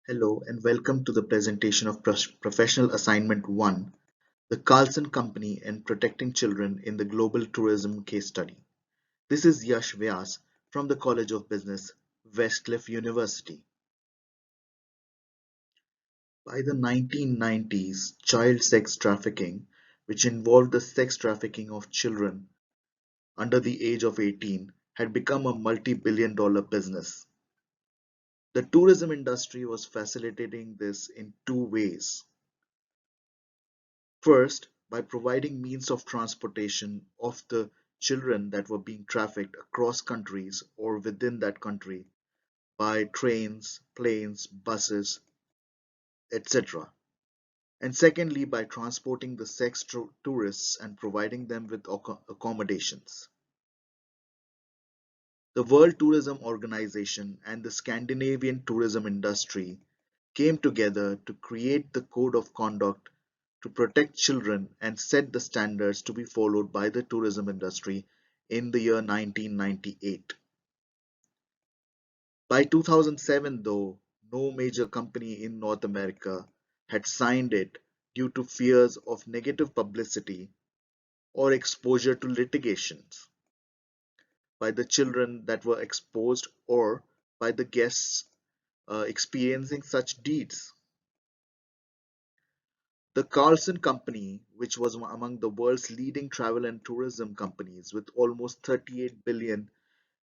Hello and welcome to the presentation of Professional Assignment 1, the Carlson Company and Protecting Children in the Global Tourism Case Study. This is Yash Vyas from the College of Business, Westcliff University. By the 1990s, child sex trafficking, which involved the sex trafficking of children under the age of 18, had become a multi-billion dollar business. The tourism industry was facilitating this in two ways. First, by providing means of transportation of the children that were being trafficked across countries or within that country by trains, planes, buses, etc. And secondly, by transporting the sex tourists and providing them with accommodations. The World Tourism Organization and the Scandinavian tourism industry came together to create the code of conduct to protect children and set the standards to be followed by the tourism industry in the year 1998. By 2007, though, no major company in North America had signed it due to fears of negative publicity or exposure to litigations by the children that were exposed or by the guests experiencing such deeds. The Carlson Company, which was among the world's leading travel and tourism companies with almost 38 billion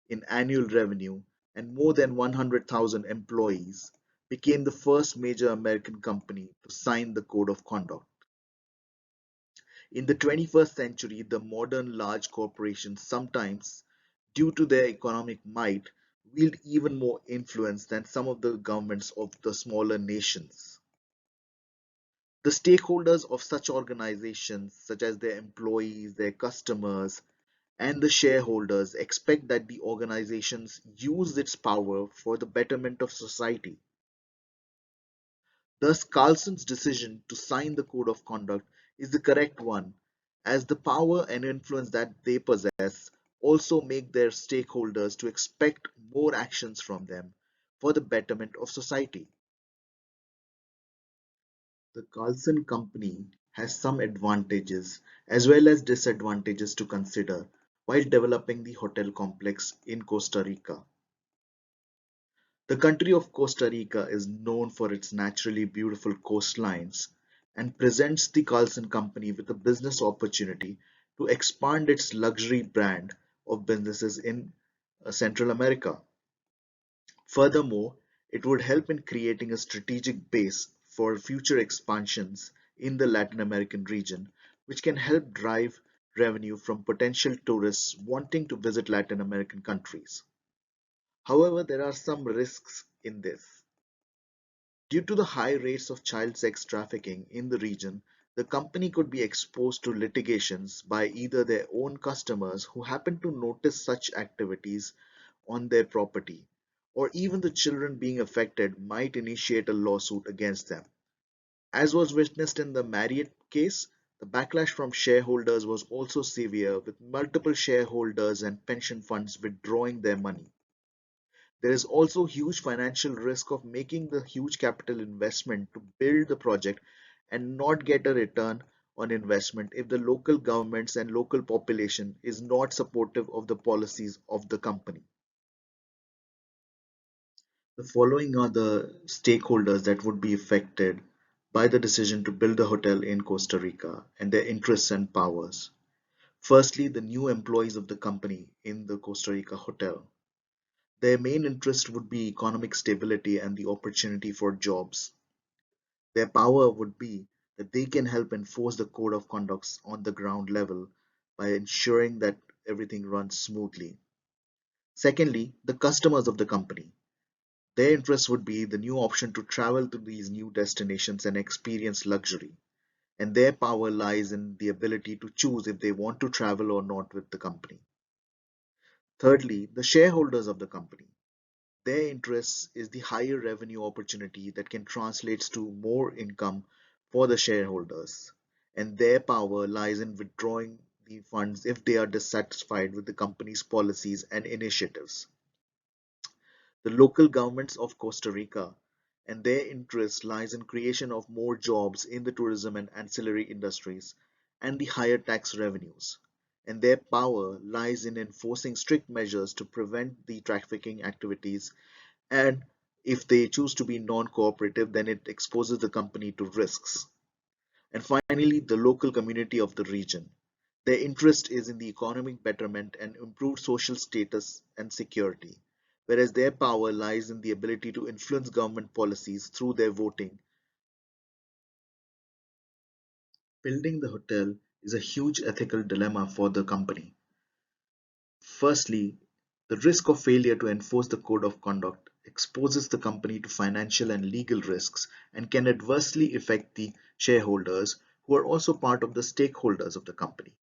in annual revenue and more than 100,000 employees, became the first major American company to sign the code of conduct. In the 21st century, the modern large corporations sometimes, due to their economic might, wield even more influence than some of the governments of the smaller nations. The stakeholders of such organizations, such as their employees, their customers, and the shareholders, expect that the organizations use its power for the betterment of society. Thus, Carlson's decision to sign the code of conduct is the correct one, as the power and influence that they possess also make their stakeholders to expect more actions from them for the betterment of society. The Carlson Company has some advantages as well as disadvantages to consider while developing the hotel complex in Costa Rica. The country of Costa Rica is known for its naturally beautiful coastlines and presents the Carlson Company with a business opportunity to expand its luxury brand of businesses in Central America. Furthermore, it would help in creating a strategic base for future expansions in the Latin American region, which can help drive revenue from potential tourists wanting to visit Latin American countries. However, there are some risks in this. Due to the high rates of child sex trafficking in the region, the company could be exposed to litigations by either their own customers who happen to notice such activities on their property, or even the children being affected might initiate a lawsuit against them. As was witnessed in the Marriott case, the backlash from shareholders was also severe, with multiple shareholders and pension funds withdrawing their money. There is also huge financial risk of making the huge capital investment to build the project and not get a return on investment if the local governments and local population is not supportive of the policies of the company. The following are the stakeholders that would be affected by the decision to build a hotel in Costa Rica and their interests and powers. Firstly, the new employees of the company in the Costa Rica hotel. Their main interest would be economic stability and the opportunity for jobs. Their power would be that they can help enforce the code of conducts on the ground level by ensuring that everything runs smoothly. Secondly, the customers of the company. Their interest would be the new option to travel to these new destinations and experience luxury, and their power lies in the ability to choose if they want to travel or not with the company. Thirdly, the shareholders of the company. Their interest is the higher revenue opportunity that can translate to more income for the shareholders, and their power lies in withdrawing the funds if they are dissatisfied with the company's policies and initiatives. The local governments of Costa Rica and their interest lies in creation of more jobs in the tourism and ancillary industries and the higher tax revenues. And their power lies in enforcing strict measures to prevent the trafficking activities, and if they choose to be non-cooperative, then it exposes the company to risks. And finally, the local community of the region. Their interest is in the economic betterment and improved social status and security, whereas their power lies in the ability to influence government policies through their voting. Building the hotel is a huge ethical dilemma for the company. Firstly, the risk of failure to enforce the code of conduct exposes the company to financial and legal risks and can adversely affect the shareholders who are also part of the stakeholders of the company.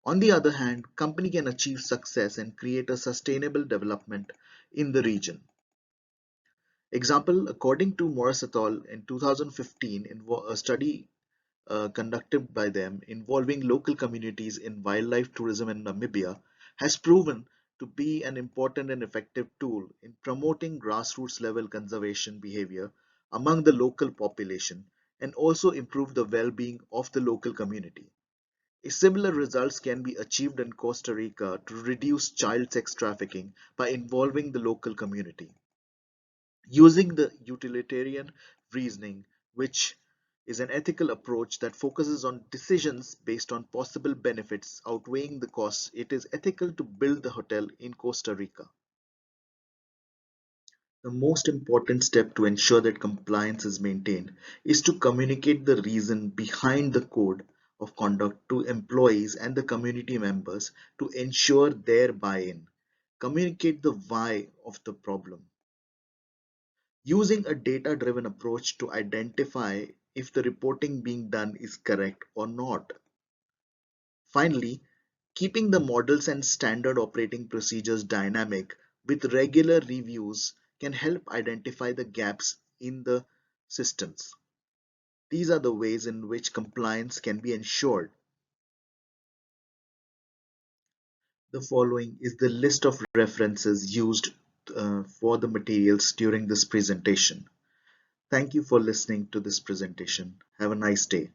On the other hand, company can achieve success and create a sustainable development in the region. Example, according to Morris et al. In 2015, a study conducted by them involving local communities in wildlife tourism in Namibia has proven to be an important and effective tool in promoting grassroots level conservation behavior among the local population and also improve the well-being of the local community. Similar results can be achieved in Costa Rica to reduce child sex trafficking by involving the local community. Using the utilitarian reasoning, which is an ethical approach that focuses on decisions based on possible benefits outweighing the costs, it is ethical to build the hotel in Costa Rica. The most important step to ensure that compliance is maintained is to communicate the reason behind the code of conduct to employees and the community members to ensure their buy-in. Communicate the why of the problem. Using a data-driven approach to identify if the reporting being done is correct or not. Finally, keeping the models and standard operating procedures dynamic with regular reviews can help identify the gaps in the systems. These are the ways in which compliance can be ensured. The following is the list of references used for the materials during this presentation. Thank you for listening to this presentation. Have a nice day.